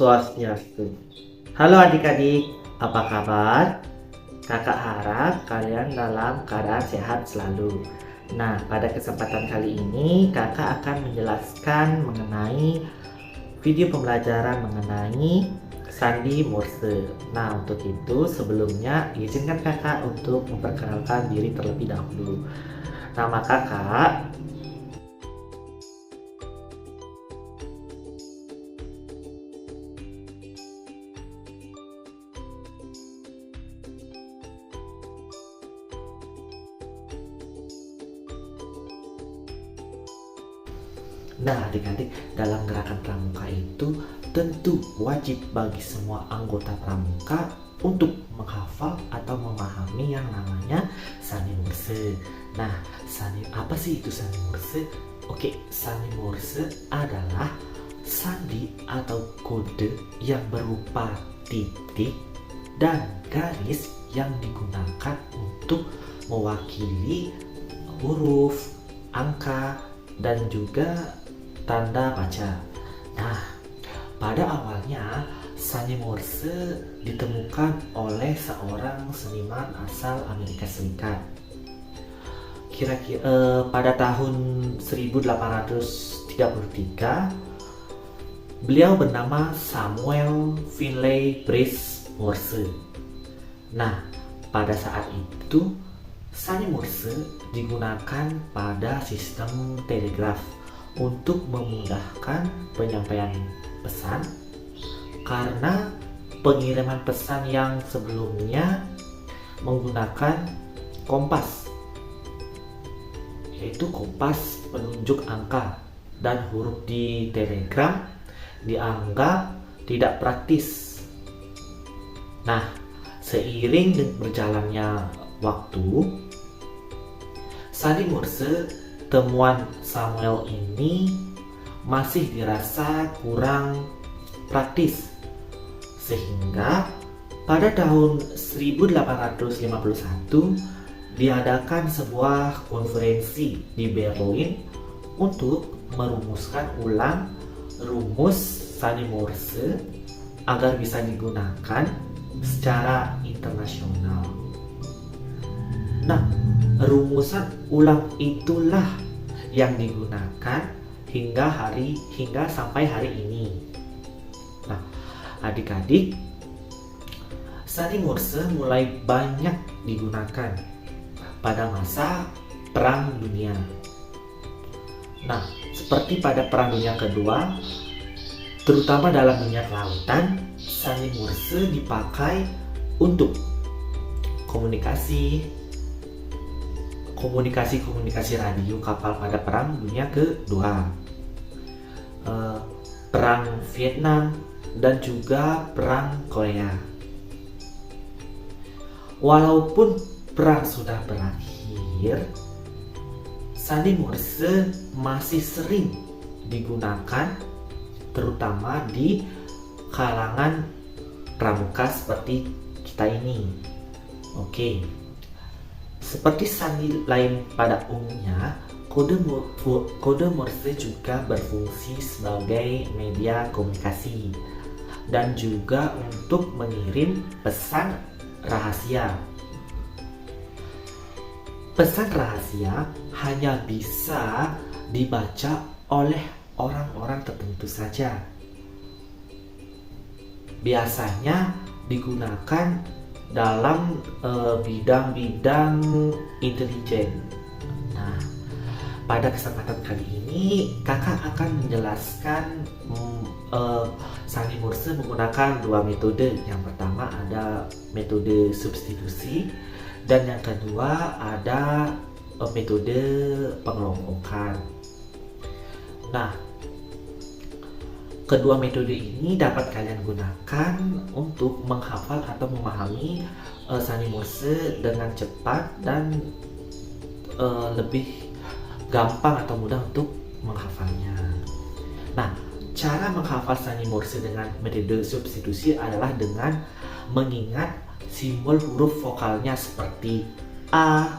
Swastiastu. Halo adik-adik, apa kabar? Kakak harap kalian dalam keadaan sehat selalu. Nah, pada kesempatan kali ini kakak akan menjelaskan mengenai video pembelajaran mengenai sandi Morse. Nah, untuk itu sebelumnya izinkan kakak untuk memperkenalkan diri terlebih dahulu. Nama kakak Nah, adik-adik, dalam gerakan pramuka itu tentu wajib bagi semua anggota pramuka untuk menghafal atau memahami yang namanya sandi Morse. Nah, apa sih itu sandi Morse? Oke, sandi Morse adalah sandi atau kode yang berupa titik dan garis yang digunakan untuk mewakili huruf, angka, dan juga tanda baca. Nah, pada awalnya sandi Morse ditemukan oleh seorang seniman asal Amerika Serikat. Kira-kira pada tahun 1833, beliau bernama Samuel Finley Breese Morse. Nah, pada saat itu sandi Morse digunakan pada sistem telegraf untuk memudahkan penyampaian pesan, karena pengiriman pesan yang sebelumnya menggunakan kompas, yaitu kompas penunjuk angka dan huruf di telegram dianggap tidak praktis. Nah, seiring dengan berjalannya waktu, sandi Morse temuan Samuel ini masih dirasa kurang praktis, sehingga pada tahun 1851 diadakan sebuah konferensi di Berlin untuk merumuskan ulang rumus sandi Morse agar bisa digunakan secara internasional. Nah, rumusan ulang itulah yang digunakan hingga sampai hari ini. Nah, adik-adik, sandi Morse mulai banyak digunakan pada masa Perang Dunia. Nah, seperti pada Perang Dunia Kedua, terutama dalam minyak lautan, sandi Morse dipakai untuk komunikasi radio kapal pada Perang Dunia Kedua, Perang Vietnam, dan juga Perang Korea. Walaupun perang sudah berakhir, sandi Morse masih sering digunakan terutama di kalangan pramuka seperti kita ini. Oke. Seperti sandi lain pada umumnya, kode Morse juga berfungsi sebagai media komunikasi dan juga untuk mengirim pesan rahasia. Pesan rahasia hanya bisa dibaca oleh orang-orang tertentu saja. Biasanya digunakan dalam bidang-bidang intelijen. Nah, pada kesempatan kali ini kakak akan menjelaskan sandi Morse menggunakan dua metode. Yang pertama ada metode substitusi dan yang kedua ada metode pengelompokan. Nah, kedua metode ini dapat kalian gunakan untuk menghafal atau memahami sandi Morse dengan cepat dan lebih gampang atau mudah untuk menghafalnya. Nah, cara menghafal sandi Morse dengan metode substitusi adalah dengan mengingat simbol huruf vokalnya seperti A,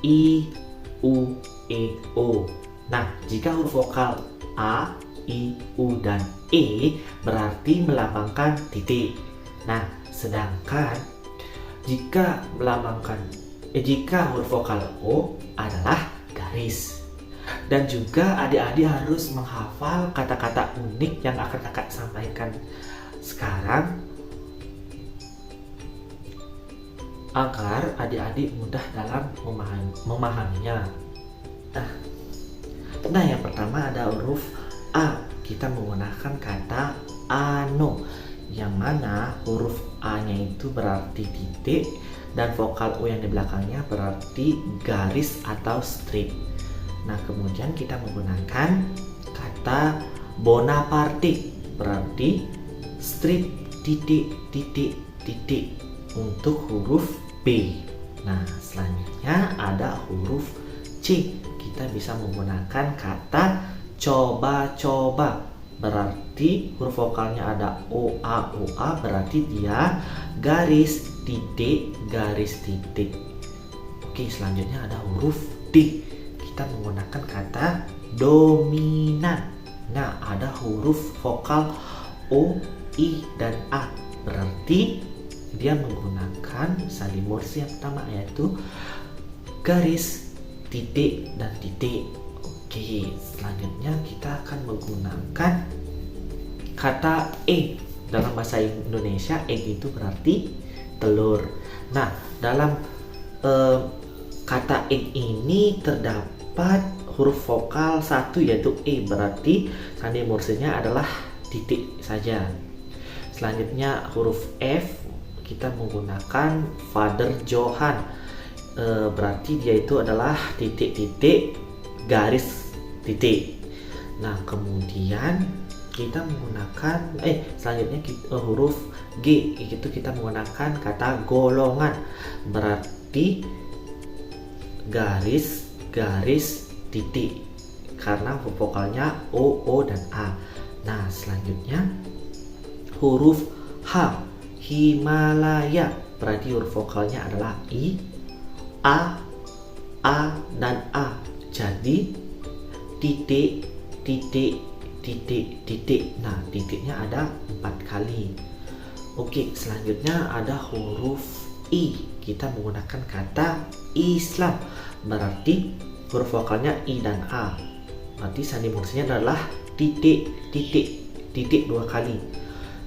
I, U, E, O. Nah, jika huruf vokal A, I, U, dan E berarti melambangkan titik. Nah, sedangkan jika jika huruf vokal O adalah garis. Dan juga adik-adik harus menghafal kata-kata unik yang akan kakak sampaikan sekarang agar adik-adik mudah dalam memahaminya. Nah, yang pertama ada huruf A. Kita menggunakan kata ano, yang mana huruf A-nya itu berarti titik dan vokal O yang di belakangnya berarti garis atau strip. Nah, kemudian kita menggunakan kata Bonaparte, berarti strip titik titik titik untuk huruf B. Nah, selanjutnya ada huruf C. Kita bisa menggunakan kata coba-coba, berarti huruf vokalnya ada OA berarti dia garis titik garis titik. Oke, selanjutnya ada huruf D. Kita menggunakan kata dominan. Nah, ada huruf vokal O, I, dan A, berarti dia menggunakan sandi morse yang pertama, yaitu garis titik dan titik. Oke, selanjutnya kita akan menggunakan kata egg. Dalam bahasa Indonesia egg itu berarti telur. Nah, dalam kata egg ini terdapat huruf vokal satu, yaitu E, berarti sandi morsenya adalah titik saja. Selanjutnya huruf F, kita menggunakan Father Johan, berarti dia itu adalah titik-titik garis titik. Nah, kemudian kita menggunakan selanjutnya huruf G, itu kita menggunakan kata golongan, berarti garis garis titik karena vokalnya O, dan A. Nah, selanjutnya huruf H, Himalaya, berarti huruf vokalnya adalah I, A, dan A. Jadi titik, titik, titik, titik. Nah, titiknya ada 4 kali. Oke, selanjutnya ada huruf I. Kita menggunakan kata Islam, berarti huruf vokalnya I dan A. Berarti sandi morsenya adalah titik, titik, titik 2 kali.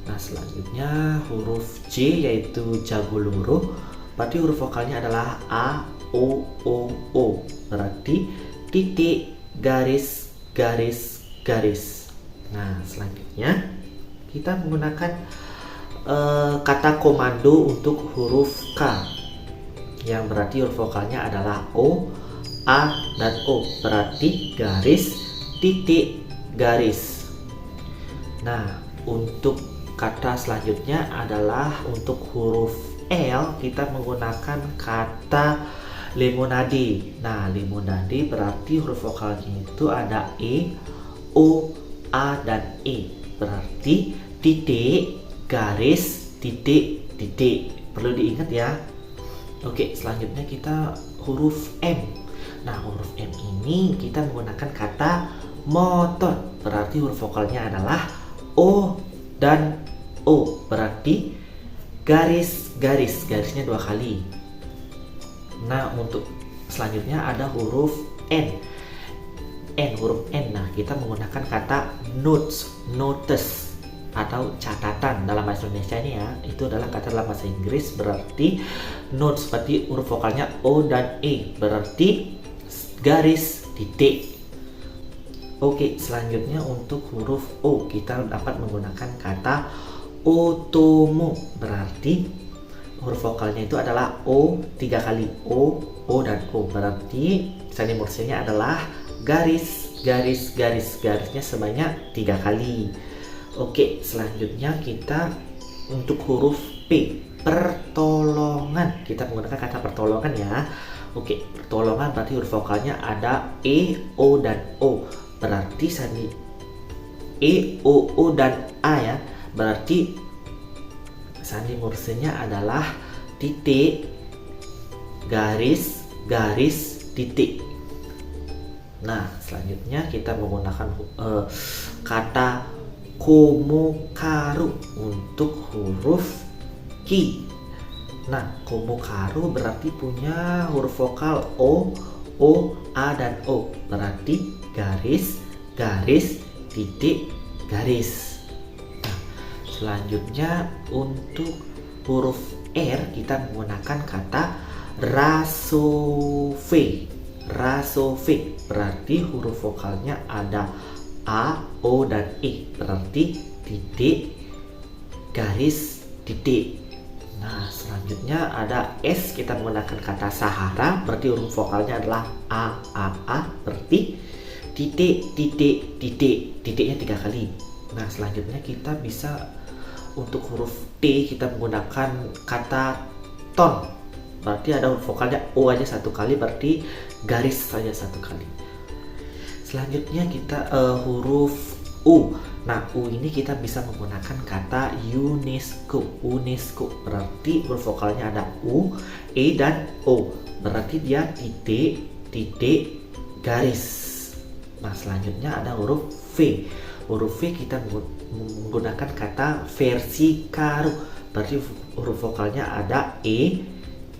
Nah, selanjutnya huruf J, yaitu Jagoloro, berarti huruf vokalnya adalah A, O, berarti titik, garis, garis, garis. Nah, selanjutnya kita menggunakan kata komando untuk huruf K, yang berarti huruf vokalnya adalah O, A, dan O, berarti garis, titik, garis. Nah, untuk kata selanjutnya adalah untuk huruf L, kita menggunakan kata lemonade. Nah, lemonade berarti huruf vokalnya itu ada E, O, A, dan E, berarti titik, garis, titik, titik. Perlu diingat ya. Oke, selanjutnya kita huruf M. Nah, huruf M ini kita menggunakan kata motor, berarti huruf vokalnya adalah O dan O, berarti garis, garis, garisnya 2 kali. Nah, untuk selanjutnya ada huruf N. Huruf N. Nah, kita menggunakan kata notes, notes, atau catatan dalam bahasa Indonesia ini ya. Itu adalah kata dalam bahasa Inggris, berarti notes, berarti huruf vokalnya O dan E, berarti garis, titik. Oke, selanjutnya untuk huruf O, kita dapat menggunakan kata otomo, berarti huruf vokalnya itu adalah O 3 kali, O, dan O, berarti sandi morsenya adalah garis, garis, garis, garisnya sebanyak 3 kali. Oke, selanjutnya kita untuk huruf P, pertolongan, kita menggunakan kata pertolongan ya. Oke, pertolongan berarti huruf vokalnya ada E, O, dan O, berarti sandi E, O, dan A ya, berarti sandi morsenya adalah titik, garis, garis, titik. Nah, selanjutnya kita menggunakan kata komokaru untuk huruf ki. Nah, komokaru berarti punya huruf vokal O, A, dan O. Berarti garis, garis, titik, garis. Nah, selanjutnya untuk huruf R kita menggunakan kata rasove. Rasove berarti huruf vokalnya ada A, O, dan E. Berarti titik, garis, titik. Nah, selanjutnya ada S, kita menggunakan kata Sahara, berarti huruf vokalnya adalah A, berarti titik, titik, titik, titiknya 3 kali. Nah, selanjutnya kita bisa untuk huruf T, kita menggunakan kata ton, berarti ada huruf vokalnya O aja 1 kali, berarti garis saja 1 kali. Selanjutnya kita huruf U. Nah, U ini kita bisa menggunakan kata UNESCO. UNESCO berarti huruf vokalnya ada U, E, dan O. Berarti dia titik, titik, garis. Nah, selanjutnya ada huruf V. Huruf V kita menggunakan kata Versikaru. Berarti huruf vokalnya ada E,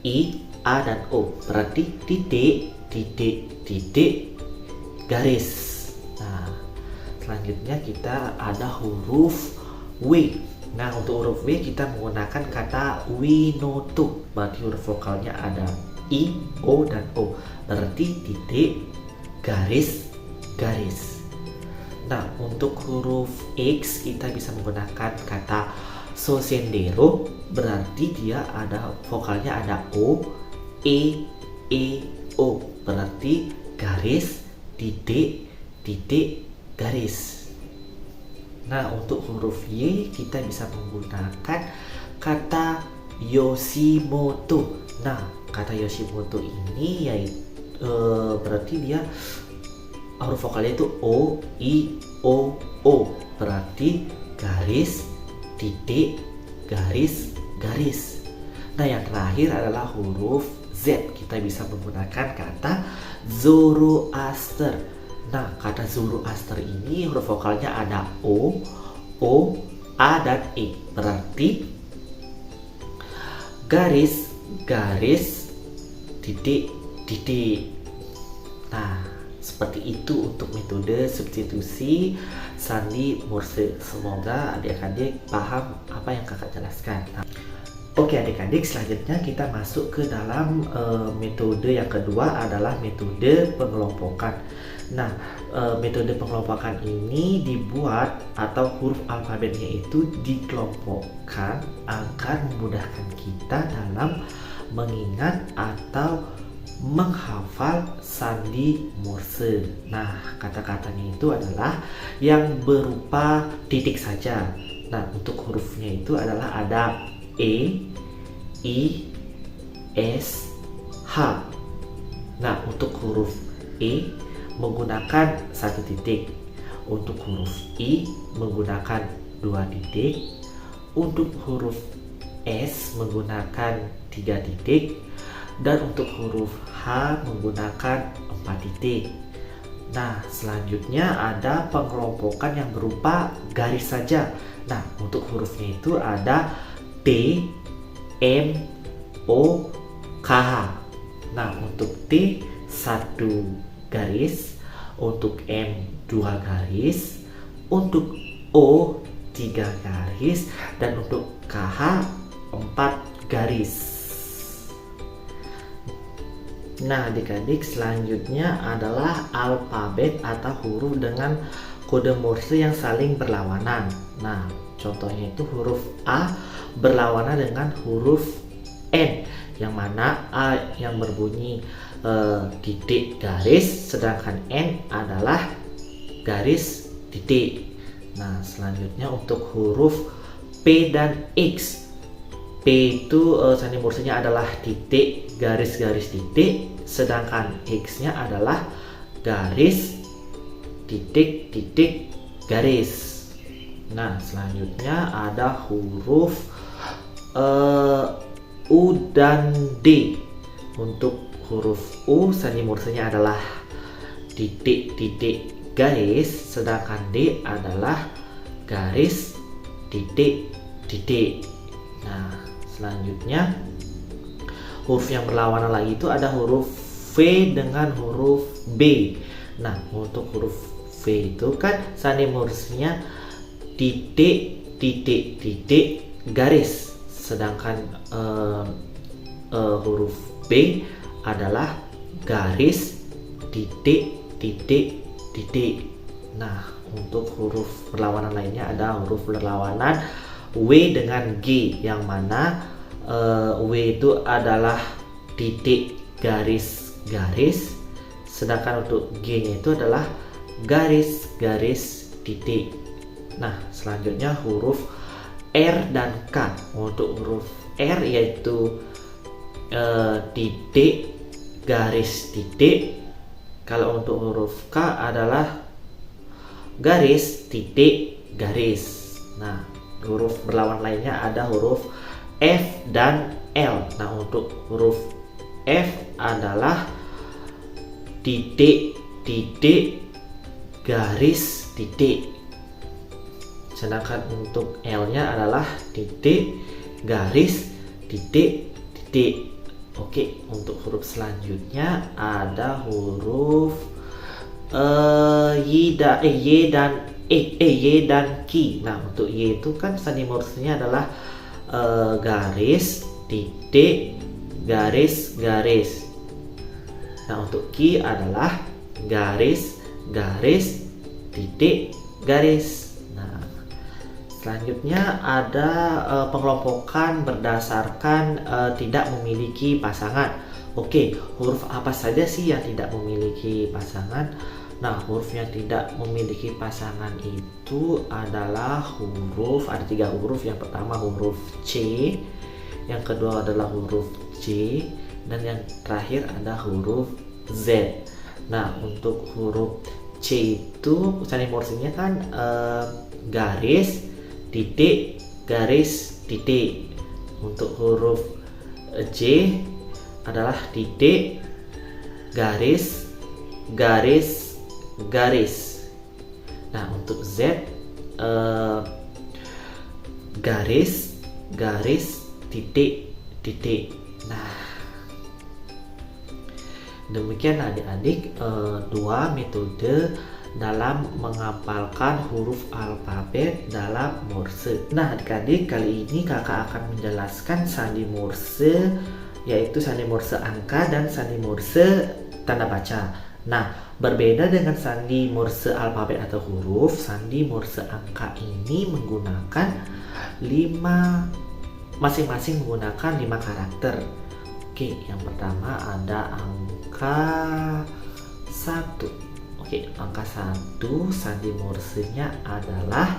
I, A, dan O. Berarti titik, titik, titik, garis. Nah, selanjutnya kita ada huruf W. Nah, untuk huruf W kita menggunakan kata Winoto. Berarti huruf vokalnya ada I, O, dan O. Berarti titik, garis, garis. Nah, untuk huruf X kita bisa menggunakan kata sosendero. Berarti dia ada vokalnya ada O, E, O. Berarti garis, titik, titik, garis. Nah, untuk huruf Y kita bisa menggunakan kata Yoshimoto. Nah, kata Yoshimoto ini yaitu berarti dia huruf vokalnya itu O, I, O. Berarti garis, titik, garis, garis. Nah, yang terakhir adalah huruf Z. Kita bisa menggunakan kata Zoroaster. Nah, kata Zoroaster ini huruf vokalnya ada O, A, dan E. Berarti garis, garis, titik, titik. Nah, seperti itu untuk metode substitusi sandi Morse. Semoga adik-adik paham apa yang kakak jelaskan. Nah, oke adik-adik, selanjutnya kita masuk ke dalam metode yang kedua adalah metode pengelompokan. Nah, metode pengelompokan ini dibuat atau huruf alfabetnya itu dikelompokkan agar memudahkan kita dalam mengingat atau menghafal sandi Morse. Nah, kata-katanya itu adalah yang berupa titik saja. Nah, untuk hurufnya itu adalah ada E, I, S, H. Nah, untuk huruf E menggunakan 1 titik. Untuk huruf I menggunakan 2 titik. Untuk huruf S menggunakan 3 titik. Dan untuk huruf H menggunakan 4 titik. Nah, selanjutnya ada pengelompokan yang berupa garis saja. Nah, untuk hurufnya itu ada T, M, O, K, H. Nah, untuk T 1 garis, untuk M 2 garis, untuk O 3 garis, dan untuk KH 4 garis. Nah, adik-adik, selanjutnya adalah alfabet atau huruf dengan kode Morse yang saling berlawanan. Nah, contohnya itu huruf A berlawanan dengan huruf N, yang mana A yang berbunyi titik garis, sedangkan N adalah garis titik. Nah, selanjutnya untuk huruf P dan X. P itu sandi Morse-nya adalah titik, garis-garis titik, sedangkan X-nya adalah garis, titik, titik, garis. Nah, selanjutnya ada huruf U dan D. Untuk huruf U sandi Morse-nya adalah titik, titik, garis, sedangkan D adalah garis titik titik. Nah, selanjutnya huruf yang berlawanan lagi itu ada huruf V dengan huruf B. Nah, untuk huruf V itu kan sandi mursinya titik titik titik garis, sedangkan huruf B adalah garis titik titik titik. Nah, untuk huruf berlawanan lainnya ada huruf berlawanan W dengan G, yang mana W itu adalah titik garis garis, sedangkan untuk G nya itu adalah garis garis titik. Nah, selanjutnya huruf R dan K. Untuk huruf R yaitu titik garis titik, kalau untuk huruf K adalah garis titik garis. Nah, huruf berlawan lainnya ada huruf F dan L. Nah, untuk huruf F adalah titik titik garis titik, sedangkan untuk L nya adalah titik garis titik titik. Oke, untuk huruf selanjutnya ada huruf Y dan Q. Nah, untuk Y itu kan sandi mursinya adalah garis titik garis garis. Nah, untuk Q adalah garis garis titik garis. Nah, selanjutnya ada pengelompokan berdasarkan tidak memiliki pasangan. Oke, huruf apa saja sih yang tidak memiliki pasangan? Nah, huruf yang tidak memiliki pasangan itu adalah huruf, ada 3 huruf. Yang pertama huruf C, yang kedua adalah huruf J, dan yang terakhir ada huruf Z. Nah, untuk huruf C itu sandi mursinya kan garis titik garis titik. Untuk huruf J adalah titik garis garis garis. Nah, untuk Z garis garis titik titik. Nah, demikian adik-adik 2 metode dalam menghafalkan huruf alfabet dalam Morse. Nah, adik-adik, kali ini kakak akan menjelaskan sandi Morse, yaitu sandi Morse angka dan sandi Morse tanda baca. Nah, berbeda dengan sandi Morse alfabet atau huruf, sandi Morse angka ini menggunakan 5, masing-masing menggunakan 5 karakter. Oke, yang pertama ada angka 1. Oke, angka 1 sandi Morse-nya adalah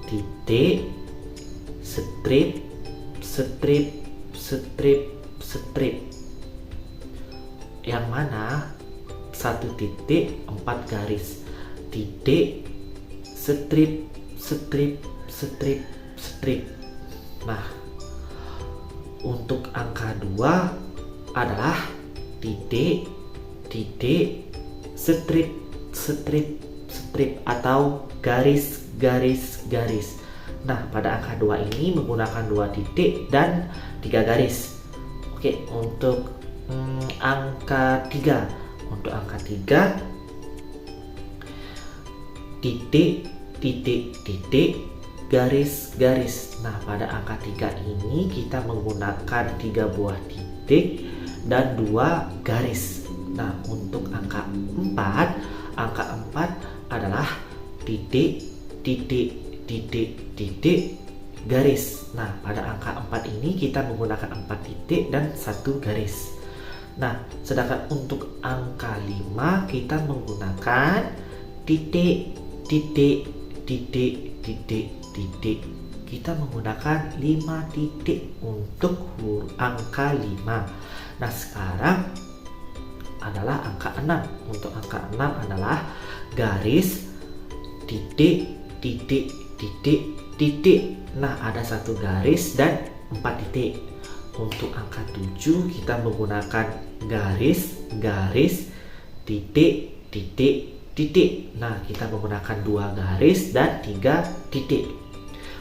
titik, strip, strip, strip, strip. Yang mana 1 titik 4 garis. Titik, strip, strip, strip, strip. Nah, untuk angka 2 adalah titik, titik, strip, strip, strip atau garis, garis, garis. Nah, pada angka 2 ini menggunakan 2 titik dan 3 garis. Oke, untuk angka 3. Untuk angka 3 titik, titik, titik, garis, garis. Nah, pada angka 3 ini kita menggunakan 3 buah titik dan 2 garis. Nah, untuk angka 4 adalah titik, titik, titik, titik, garis. Nah, pada angka 4 ini kita menggunakan 4 titik dan 1 garis. Nah, sedangkan untuk angka 5 kita menggunakan titik, titik, titik, titik, titik. Kita menggunakan 5 titik untuk angka 5. Nah, sekarang adalah angka 6. Untuk angka 6 adalah garis, titik, titik, titik, titik. Nah, ada 1 garis dan 4 titik. Untuk angka 7 kita menggunakan garis, garis, titik, titik, titik. Nah, kita menggunakan 2 garis dan 3 titik.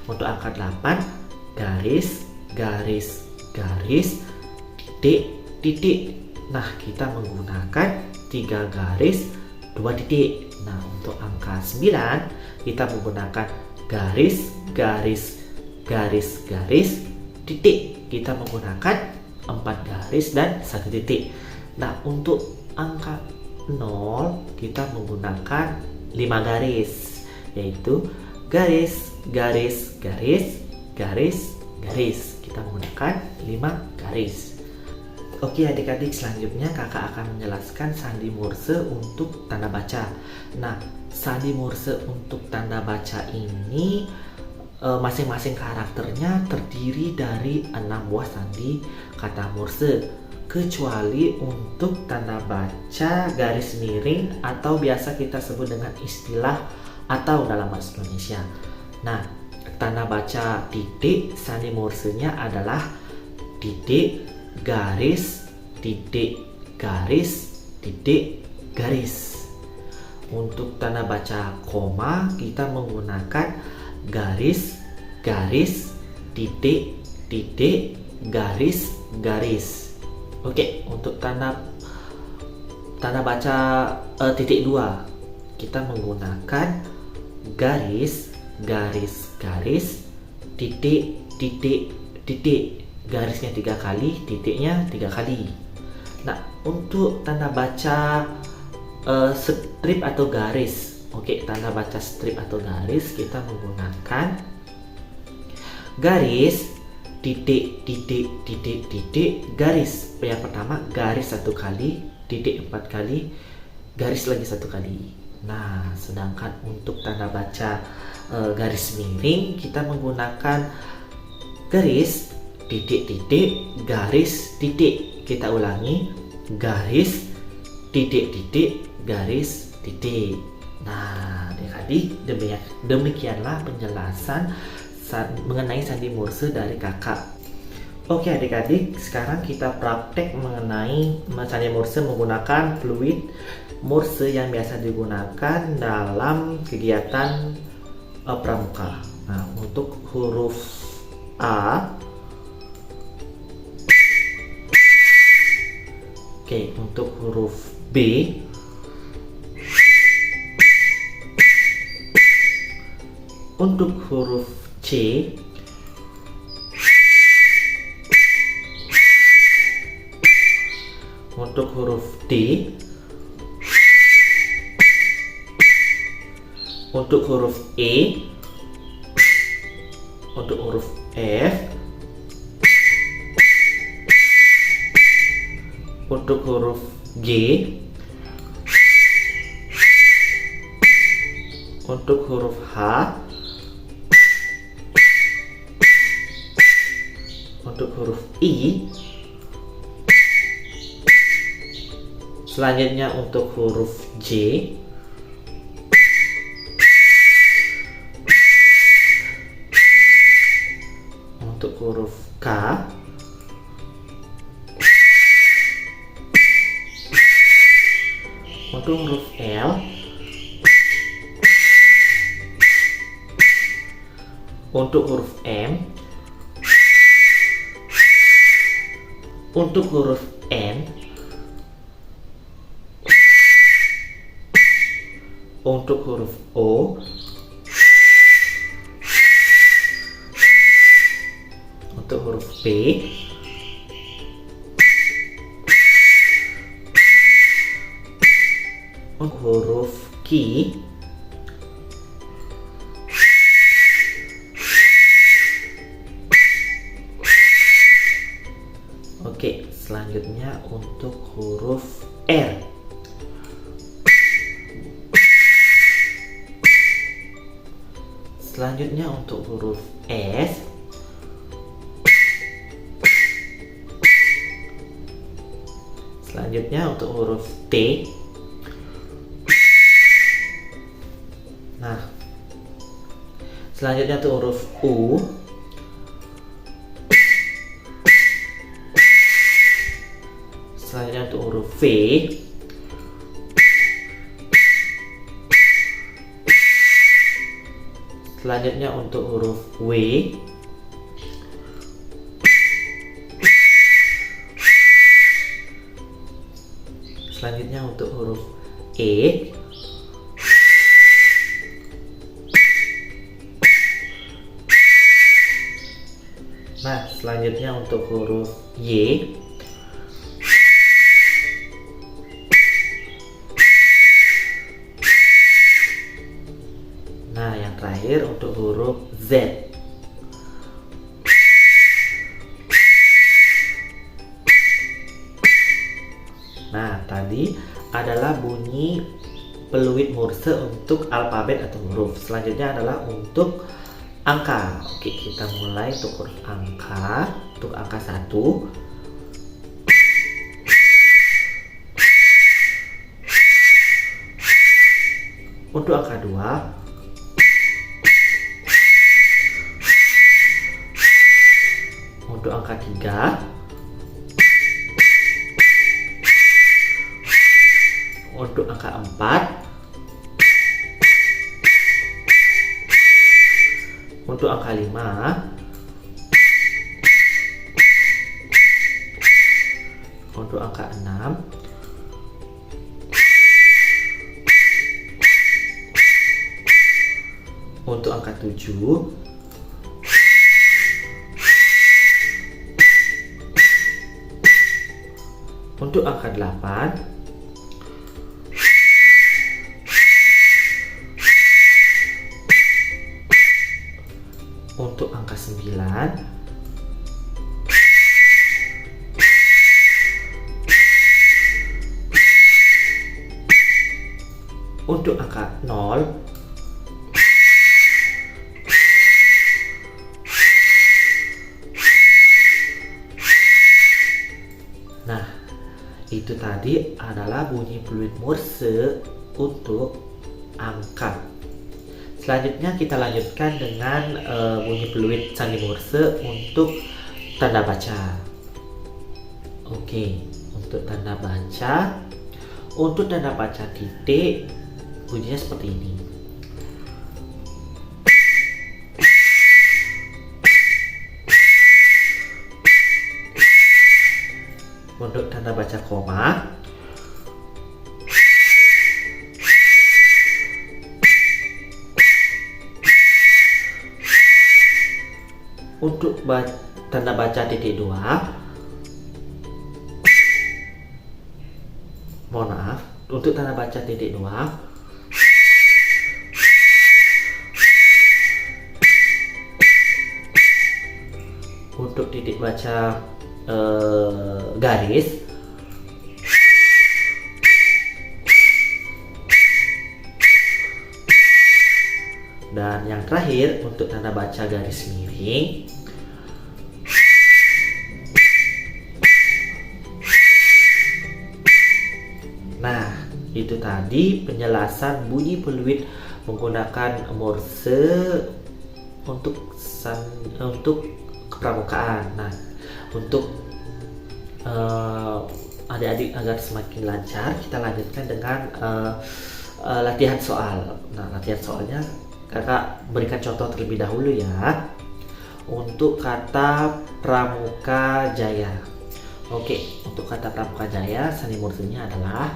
Untuk angka 8, garis, garis, garis, titik, titik. Nah, kita menggunakan 3 garis, 2 titik. Nah, untuk angka 9, kita menggunakan garis, garis, garis, garis, titik. Kita menggunakan 4 garis dan 1 titik. Nah, untuk angka 0, kita menggunakan 5 garis, yaitu garis, garis, garis, garis, garis. Kita menggunakan 5 garis. Oke adik-adik, selanjutnya kakak akan menjelaskan sandi Morse untuk tanda baca. Nah, sandi Morse untuk tanda baca ini masing-masing karakternya terdiri dari 6 buah sandi kata Morse, kecuali untuk tanda baca garis miring atau biasa kita sebut dengan istilah atau dalam bahasa Indonesia. Nah, tanda baca titik, sandi Morse-nya adalah titik, garis, titik, garis, titik, garis. Untuk tanda baca koma, kita menggunakan garis, garis, titik, titik, garis, garis. Oke, untuk tanda baca titik 2, kita menggunakan garis, garis, garis, titik, titik, titik. Garisnya 3 kali, titiknya 3 kali. Nah, untuk tanda baca strip atau garis, tanda baca strip atau garis, kita menggunakan garis, titik, titik, titik, titik, garis. Yang pertama garis 1 kali, titik 4 kali, garis lagi 1 kali. Nah, sedangkan untuk tanda baca garis miring, kita menggunakan garis, titik, titik, garis, titik. Kita ulangi, garis, titik, titik, garis, titik. Nah, adik-adik, demikianlah penjelasan mengenai sandi Morse dari kakak. Oke adik-adik, sekarang kita praktek mengenai sandi Morse menggunakan fluid Morse yang biasa digunakan dalam kegiatan pramuka. Nah, untuk huruf A, untuk huruf B, untuk huruf C, untuk huruf D, untuk huruf E, untuk huruf F, untuk huruf G, untuk huruf H, untuk huruf I, selanjutnya untuk huruf J, untuk huruf K, untuk huruf L, untuk huruf M, untuk huruf N, untuk huruf O, untuk huruf P, untuk huruf Q, selanjutnya untuk huruf R. Selanjutnya untuk huruf S. Selanjutnya untuk huruf T. Nah, selanjutnya untuk huruf U. Selanjutnya untuk huruf V. Selanjutnya untuk huruf W. Selanjutnya untuk huruf E. Nah, selanjutnya untuk huruf Y. Nah, yang terakhir untuk huruf Z. Nah, tadi adalah bunyi peluit Morse untuk alfabet atau huruf. Selanjutnya adalah untuk angka. Oke, kita mulai untuk huruf angka. Untuk angka 1. Untuk angka 2. Untuk angka 3. Untuk angka 4. Untuk angka 5. Untuk angka 6. Untuk angka 7. Untuk angka 8. Untuk angka 9. Untuk angka 0. Nah, itu tadi adalah bunyi peluit Morse untuk angka. Selanjutnya kita lanjutkan dengan bunyi peluit sandi Morse untuk tanda baca. Oke, untuk tanda baca. Untuk tanda baca titik bunyinya seperti ini. Untuk tanda baca koma. Untuk tanda baca titik 2. Mohon maaf, untuk tanda baca titik 2. Untuk titik baca garis. Dan yang terakhir untuk tanda baca garis miring. Nah, itu tadi penjelasan bunyi peluit menggunakan Morse untuk kepramukaan. Nah, untuk adik-adik agar semakin lancar, kita lanjutkan dengan latihan soal. Nah, latihan soalnya kakak berikan contoh terlebih dahulu ya. Untuk kata Pramuka Jaya. Oke, untuk kata Pramuka Jaya, sandi Morse-nya adalah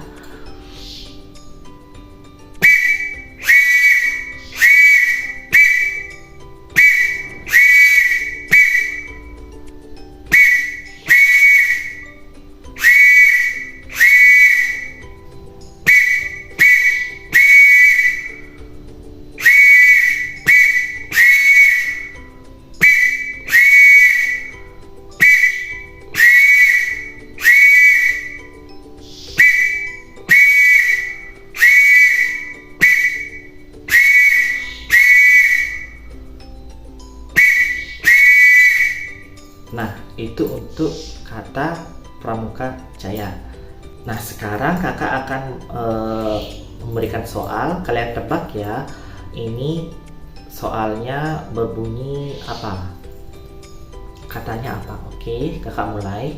Nah, itu untuk kata Pramuka Jaya. Nah, sekarang kakak akan memberikan soal. Kalian tebak ya, ini soalnya berbunyi apa? Katanya apa? Oke, kakak mulai.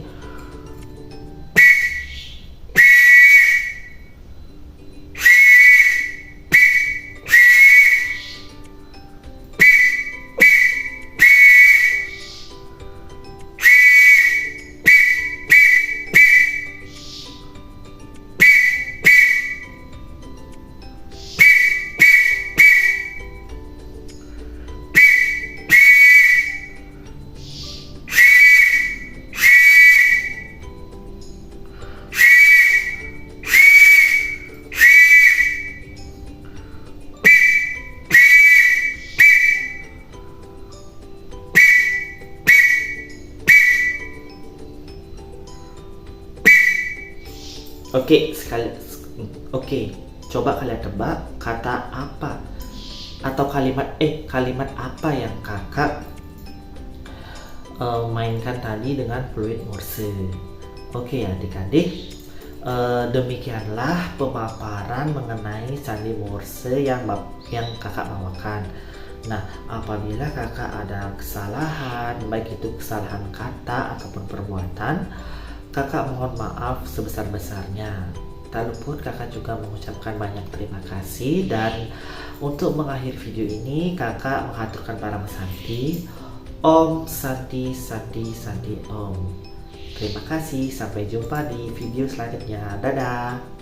Oke, coba kalian tebak kata apa atau kalimat apa yang kakak mainkan tadi dengan fluid Morse. Oke adik-adik, demikianlah pemaparan mengenai sandi Morse yang kakak bawakan. Nah, apabila kakak ada kesalahan, baik itu kesalahan kata ataupun perbuatan, kakak mohon maaf sebesar-besarnya. Tak luput kakak juga mengucapkan banyak terima kasih, dan untuk mengakhiri video ini kakak mengaturkan para Santi. Om Santi Santi Santi Om. Terima kasih, sampai jumpa di video selanjutnya. Dadah.